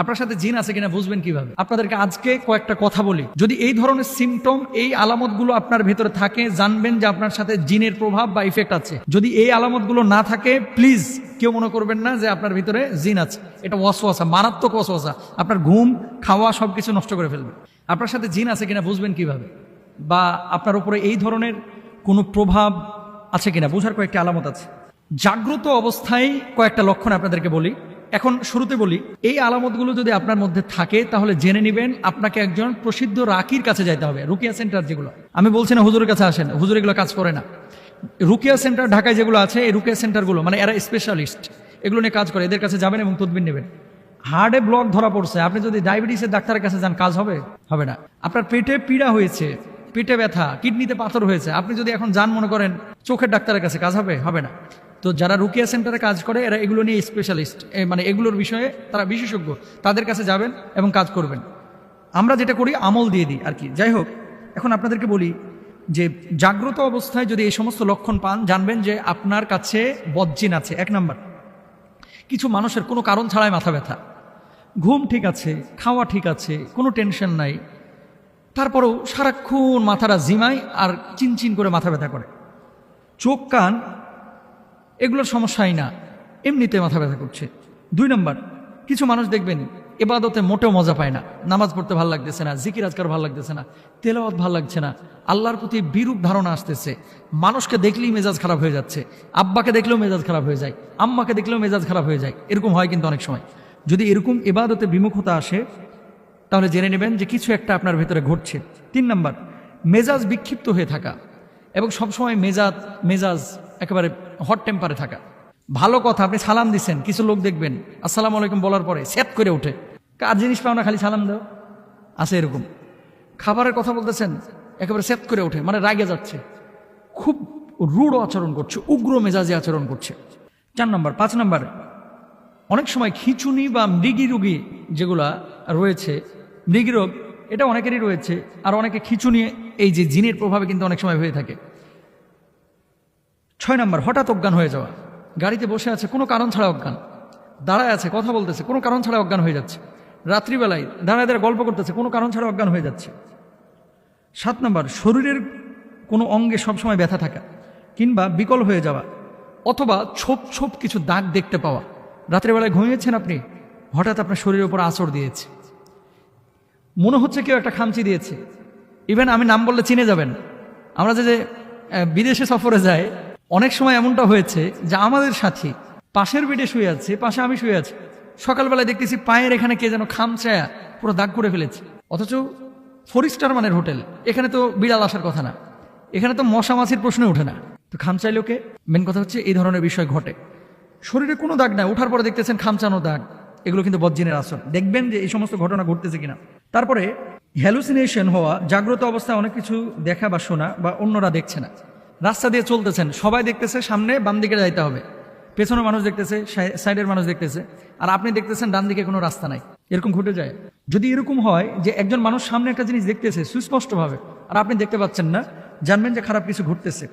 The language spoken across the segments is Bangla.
আপনার সাথে জিন আছে কিনা বুঝবেন কিভাবে? আপনাদেরকে আজকে কয়েকটা কথা বলি। যদি এই ধরনের সিমটম, এই আলামতগুলো আপনার ভেতরে থাকে, জানবেন যে আপনার সাথে জিনের প্রভাব বা ইফেক্ট আছে। যদি এই আলামতগুলো না থাকে, প্লিজ কেউ মনে করবেন না যে আপনার ভিতরে জিন আছে। এটা ওয়াসওয়াসা, মারাত্মক ওয়াসওয়াসা, আপনার ঘুম, খাওয়া সবকিছু নষ্ট করে ফেলবে। আপনার সাথে জিন আছে কিনা বুঝবেন কিভাবে? বা আপনার উপরে এই ধরনের কোনো প্রভাব আছে কিনা বোঝার কয়েকটি আলামত আছে। জাগ্রত অবস্থায় কয়েকটা লক্ষণ আপনাদেরকে বলি। এখন শুরুতে বলি, এই আলামতগুলো যদি আপনার মধ্যে থাকে তাহলে জেনে নেবেন আপনাকে একজন প্রসিদ্ধ রাকির কাছে যাইতে হবে। রুকিয়া সেন্টার যেগুলো, আমি বলছি না হুজুরের কাছে আসেন, হুজুর এগুলো কাজ করে না। রুকিয়া সেন্টার ঢাকায় যেগুলো আছে, এই রুকিয়া সেন্টারগুলো মানে এরা স্পেশালিস্ট, এগুলো নিয়ে কাজ করে। এদের কাছে যাবেন এবং তদবির নেবেন। হার্টে ব্লক ধরা পড়ছে, আপনি যদি ডায়াবেটিসের ডাক্তারের কাছে যান, কাজ হবে? হবে না। আপনার পেটে পীড়া হয়েছে, পেটে ব্যথা, কিডনিতে পাথর হয়েছে, আপনি যদি এখন যান মনে করেন চোখের ডাক্তারের কাছে, কাজ হবে? হবে না। তো যারা রুকিয়া সেন্টারে কাজ করে এরা এগুলো নিয়ে স্পেশালিস্ট, মানে এগুলোর বিষয়ে তারা বিশেষজ্ঞ, তাদের কাছে যাবেন এবং কাজ করবেন। আমরা যেটা করি আমল দিয়ে দিই আর কি। যাই হোক, এখন আপনাদেরকে বলি যে জাগ্রত অবস্থায় যদি এই সমস্ত লক্ষণ পান, জানবেন যে আপনার কাছে বদজিন আছে। এক নাম্বার, কিছু মানুষের কোনো কারণ ছাড়াই মাথা ব্যথা, ঘুম ঠিক আছে, খাওয়া ঠিক আছে, কোনো টেনশন নাই, তারপরেও সারাক্ষণ মাথাটা জিমায় আর চিনচিন করে মাথা ব্যথা করে। চোখ কান এগুলোর সমস্যাই না, এমনিতে মাথা ব্যথা করছে। দুই নম্বর, কিছু মানুষ দেখবেন এবাদতে মোটেও মজা পায় না, নামাজ পড়তে ভালো লাগতেছে না, জিকির আজকার ভালো লাগতেছে না, তেলাওয়াত ভালো লাগছে না, আল্লাহর প্রতি বিরূপ ধারণা আসতেছে, মানুষকে দেখলেই মেজাজ খারাপ হয়ে যাচ্ছে, আব্বাকে দেখলেও মেজাজ খারাপ হয়ে যায়, আম্মাকে দেখলেও মেজাজ খারাপ হয়ে যায়। এরকম হয় কিন্তু অনেক সময়। যদি এরকম এবাদতে বিমুখতা আসে তাহলে জেনে নেবেন যে কিছু একটা আপনার ভেতরে ঘটছে। তিন নম্বর, মেজাজ বিক্ষিপ্ত হয়ে থাকা এবং সবসময় মেজাজ একেবারে হট টেম্পারে থাকা। ভালো কথা, আপনি সালাম দিচ্ছেন, কিছু লোক দেখবেন আসসালামু আলাইকুম বলার পরে স্যাপ করে ওঠে, কার জিনিস পাও না খালি সালাম দাও, আছে এরকম। খাবারের কথা বলতেছেন, একেবারে স্যাপ করে ওঠে, মানে রাগে যাচ্ছে, খুব রূঢ় আচরণ করছে, উগ্র মেজাজে আচরণ করছে। 4 নম্বর। 5 নম্বর, অনেক সময় খিঁচুনি বা মৃগী রোগী যেগুলা রয়েছে, মৃগী রোগ এটা অনেকেরই রয়েছে, আর অনেকে খিঁচুনি এই যে জিনের প্রভাবে কিন্তু অনেক সময় হয়ে থাকে। 6 নম্বর, হঠাৎ অজ্ঞান হয়ে যাওয়া, গাড়িতে বসে আছে কোনো কারণ ছাড়া অজ্ঞান, দাঁড়ায় আছে কথা বলতেছে কোনো কারণ ছাড়া অজ্ঞান হয়ে যাচ্ছে, রাত্রিবেলায় দাঁড়ায় দাঁড়ায় গল্প করতেছে কোনো কারণ ছাড়া অজ্ঞান হয়ে যাচ্ছে। 7 নম্বর, শরীরের কোনো অঙ্গে সবসময় ব্যথা থাকা কিংবা বিকল হয়ে যাওয়া, অথবা ছোপ ছোপ কিছু দাগ দেখতে পাওয়া। রাত্রিবেলায় ঘুমিয়েছেন আপনি, হঠাৎ আপনার শরীরের উপর আঁচড় দিয়েছে, মনে হচ্ছে কেউ একটা খামচি দিয়েছে। ইভেন আমি নাম বললে চিনে যাবেন। আমরা যে বিদেশে সফরে যাই, অনেক সময় এমনটা হয়েছে যে আমাদের সাথী পাশের বেডে শুয়ে আছে, পাশে আমি শুয়ে আছি, সকালবেলায় দেখতেছি পায়ের এখানে কে যেন খামচায়া পুরো দাগ করে ফেলেছে। অথচ 4 স্টার মানের হোটেল, এখানে তো বিড়াল আসার কথা না, এখানে তো মশা মাছির প্রশ্ন ওঠে না, তো খামচাইলো কে? মেন কথা হচ্ছে এই ধরনের বিষয় ঘটে। শরীরে কোনো দাগ নাই, ওঠার পরে দেখতেছেন খামচানো দাগ, এগুলো কিন্তু বদজিনের আসর। দেখবেন যে এই সমস্ত ঘটনা ঘটতেছে কিনা। তারপরে হ্যালুসিনেশন হওয়া, জাগ্রত অবস্থায় অনেক কিছু দেখা বা শোনা বা অন্যরা দেখছে না। রাস্তা দিয়ে চলতেছেন, সবাই দেখতেছে সামনে বাম দিকে যাইতে হবে, পেছনে মানুষ দেখতেছে, সাইডের মানুষ দেখতেছে, আর আপনি দেখতেছেন ডান দিকে কোনো রাস্তা নাই। এরকম ঘটে যায়। যদি এরকম হয় যে একজন মানুষ সামনে একটা জিনিস দেখতেছে সুস্পষ্টভাবে আর আপনি দেখতে পাচ্ছেন না, জানবেন যে খারাপ কিছু ঘটতেছে।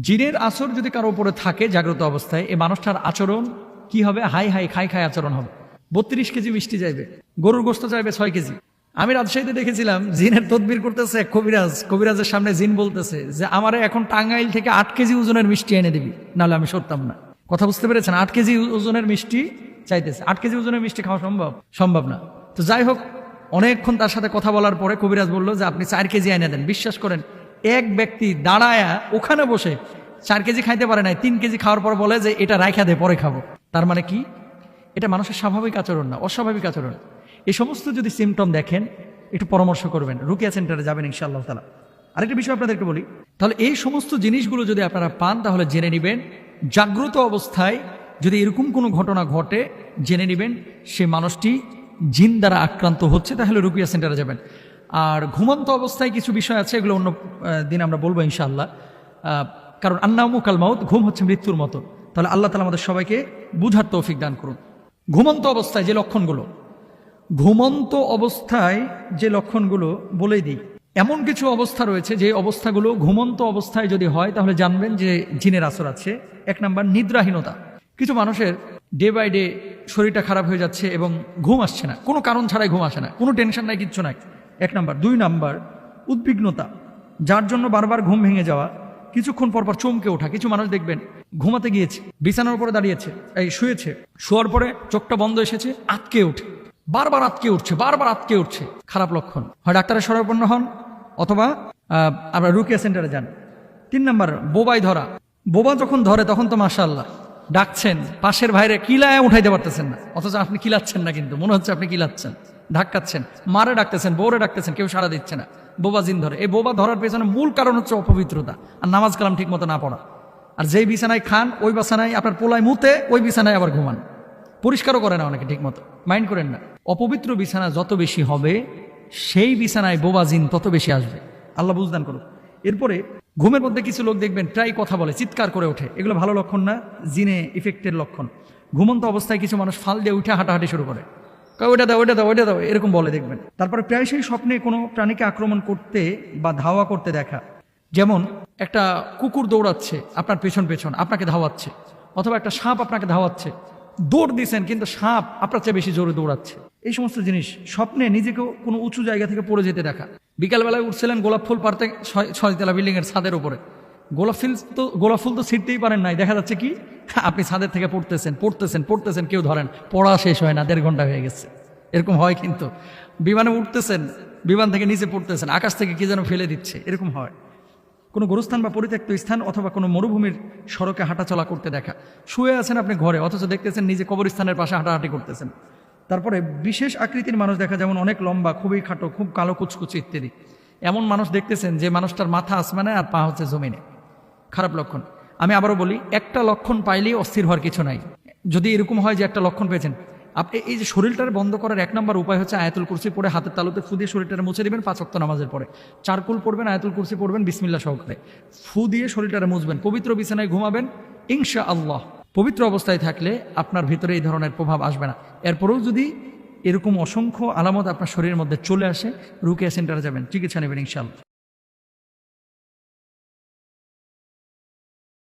জিনের আসর যদি কারো উপরে থাকে জাগ্রত অবস্থায়, এই মানুষটার আচরণ কি হবে? হাই হাই খাই খাই আচরণ হবে। 32 কেজি মিষ্টি চাইবে, গরুর গোস্ত চাইবে 6 কেজি। আমি রাজশাহীতে দেখেছিলাম জিনের তদবির করতেছে এক কবিরাজ, কবিরাজের সামনে জিন বলতেছে যে আমারে এখন টাঙ্গাইল থেকে 8 কেজি ওজনের মিষ্টি এনে দিবি, নাহলে আমি সরতাম না। কথা বুঝতে পেরেছেন? 8 কেজি ওজনের মিষ্টি চাইতেছে। 8 কেজি ওজনের মিষ্টি খাওয়া সম্ভব না। তো যাই হোক, অনেকক্ষণ তার সাথে কথা বলার পরে কবিরাজ বললো যে আপনি 4 কেজি এনে দেন। বিশ্বাস করেন, এক ব্যক্তি দাঁড়ায়া ওখানে বসে 4 কেজি খাইতে পারে নাই, 3 কেজি খাওয়ার পর বলে যে এটা রাইখা দে, পরে খাবো। তার মানে কি? এটা মানুষের স্বাভাবিক আচরণ না, অস্বাভাবিক আচরণ। এই সমস্ত যদি সিমটম দেখেন, একটু পরামর্শ করবেন, রুকিয়া সেন্টারে যাবেন ইনশাআল্লাহ তাআলা। আরেকটা বিষয় আপনাদেরকে বলি, তাহলে এই সমস্ত জিনিসগুলো যদি আপনারা পান তাহলে জেনে নেবেন জাগ্রত অবস্থায় যদি এরকম কোনো ঘটনা ঘটে, জেনে নেবেন সে মানুষটি জিন দ্বারা আক্রান্ত হচ্ছে, তাহলে রুকিয়া সেন্টারে যাবেন। আর ঘুমন্ত অবস্থায় কিছু বিষয় আছে, এগুলো অন্য দিন আমরা বলবো ইনশাআল্লাহ। কারণ আন্নাউমু কাল মাউত, ঘুম হচ্ছে মৃত্যুর মতো। তাহলে আল্লাহ তাআলা আমাদের সবাইকে বুঝার তৌফিক দান করুন। ঘুমন্ত অবস্থায় যে লক্ষণগুলো, ঘুমন্ত অবস্থায় যে লক্ষণগুলো বলেই দিই। এমন কিছু অবস্থা রয়েছে যে অবস্থাগুলো ঘুমন্ত অবস্থায় যদি হয় তাহলে জানবেন যে জিনের আসর আছে। 1 নাম্বার, নিদ্রাহীনতা। কিছু মানুষের ডে বাই ডে শরীরটা খারাপ হয়ে যাচ্ছে এবং ঘুম আসছে না, কোনো কারণ ছাড়াই ঘুম আসে না, কোনো টেনশন নাই, কিচ্ছু নাই। 1 নাম্বার। 2 নাম্বার, উদ্বিগ্নতা, যার জন্য বারবার ঘুম ভেঙে যাওয়া, কিছুক্ষণ পর পর চমকে ওঠা। কিছু মানুষ দেখবেন ঘুমাতে গিয়েছে, বিছানার উপরে দাঁড়িয়েছে, শুয়েছে, শোয়ার পরে চোখটা বন্ধ এসেছে, আটকে ওঠে, বারবার আটকে উঠছে, বারবার আটকে উঠছে। খারাপ লক্ষণ। হয় ডাক্তারের শরণাপন্ন হন অথবা আপনার রুকিয়া সেন্টারে যান। 3 নাম্বার, বোবাই ধরা। বোবা যখন ধরে তখন তো মাশাআল্লাহ ডাকছেন, পাশের ভাইরে কিলায় উঠাইতে পারতেছেন না, অথচ আপনি কিলাচ্ছেন না, কিন্তু মনে হচ্ছে আপনি কিলাচ্ছেন, ধাক্কাচ্ছেন, মারে ডাকতেছেন, বউরে ডাকতেছেন, কেউ সাড়া দিচ্ছে না। বোবা জিন ধরে। এই বোবা ধরার পেছনে মূল কারণ হচ্ছে অপবিত্রতা আর নামাজ কালাম ঠিক মতো না পড়া। আর যেই বিছানায় খান ওই বিছানায় আপনার পোলায় মুতে, ওই বিছানায় আবার ঘুমান, পরিষ্কারও করে না অনেকে ঠিক মতো, মাইন্ড করেন না। অপবিত্র বিছানা যত বেশি হবে সেই বিছানায় বোবা জিন তত বেশি আসবে। আল্লাহ বুঝদান করুন। এরপরে ঘুমের মধ্যে কিছু লোক দেখবেন প্রায় কথা বলে, চিৎকার করে ওঠে, এগুলো ভালো লক্ষণ না, জিনে ইফেক্টের লক্ষণ। ঘুমন্ত অবস্থায় কিছু মানুষ ফাল দিয়ে উঠে হাঁটাহাঁটি শুরু করে, ওইটা দাও, ওইটা দাও, ওইটা দাও, এরকম বলে দেখবেন। তারপরে প্রায়শই স্বপ্নে কোনো প্রাণীকে আক্রমণ করতে বা ধাওয়া করতে দেখা, যেমন একটা কুকুর দৌড়াচ্ছে আপনার পেছন পেছন, আপনাকে ধাওয়াচ্ছে, অথবা একটা সাপ আপনাকে ধাওয়াচ্ছে, দৌড় দিয়েছেন কিন্তু সাপ আপনার চেয়ে বেশি জোরে দৌড়াচ্ছে। এই সমস্ত জিনিস, স্বপ্নে নিজেকেও কোনো উঁচু জায়গা থেকে পড়ে যেতে দেখা। বিকালবেলায় উঠছিলেন গোলাপ ফুল পারতে 6 তলা বিল্ডিং এর ছাদের উপরে, গোলাপ ফুল তো ছিঁড়তেই পারেন নাই, দেখা যাচ্ছে কি আপনি ছাদের থেকে পড়তেছেন, কেউ ধরেন, পড়া শেষ হয় না, 1.5 ঘন্টা হয়ে গেছে। এরকম হয় কিন্তু। বিমানে উঠতেছেন, বিমান থেকে নিচে পড়তেছেন, আকাশ থেকে কি যেন ফেলে দিচ্ছে, এরকম হয়। কোনো গোরস্থান বা পরিত্যক্ত স্থান অথবা কোনো মরুভূমির সড়কে হাঁটাচলা করতে দেখা। শুয়ে আছেন আপনি ঘরে, অথচ দেখতেছেন নিজে কবরস্থানের পাশে হাঁটাহাঁটি করতেছেন। তারপরে বিশেষ আকৃতির মানুষ দেখা, যেমন অনেক লম্বা, খুবই খাটো, খুব কালো কুচকুচি ইত্যাদি। এমন মানুষ দেখতেছেন যে মানুষটার মাথা আসমানে আর পা হচ্ছে জমিনে। খারাপ লক্ষণ। আমি আবারও বলি, একটা লক্ষণ পাইলেই অস্থির হওয়ার কিছু নাই। যদি এরকম হয় যে একটা লক্ষণ পেয়েছেন, আপনি এই যে শরীরটার বন্ধ করার 1 নম্বর উপায় হচ্ছে আয়াতুল কুরসি পড়ে হাতের তালুতে ফু দিয়ে শরীরটারে মুছে দিবেন 5 ওয়াক্ত নামাজের পরে। চারকুল পড়বেন, আয়াতুল কুরসি পড়বেন বিসমিল্লাহ সহকারে, ফু দিয়ে শরীরটারে মুছবেন, পবিত্র বিছানায় ঘুমাবেন ইনশাআল্লাহ। পবিত্র অবস্থায় থাকলে আপনার ভিতরে এই ধরনের প্রভাব আসবে না। এরপরেও যদি এরকম অসংখ্য আলামত আপনার শরীরের মধ্যে চলে আসে, রুকিয়া সেন্টারে যাবেন, চিকিৎসা নেবেন ইনশাআল্লাহ।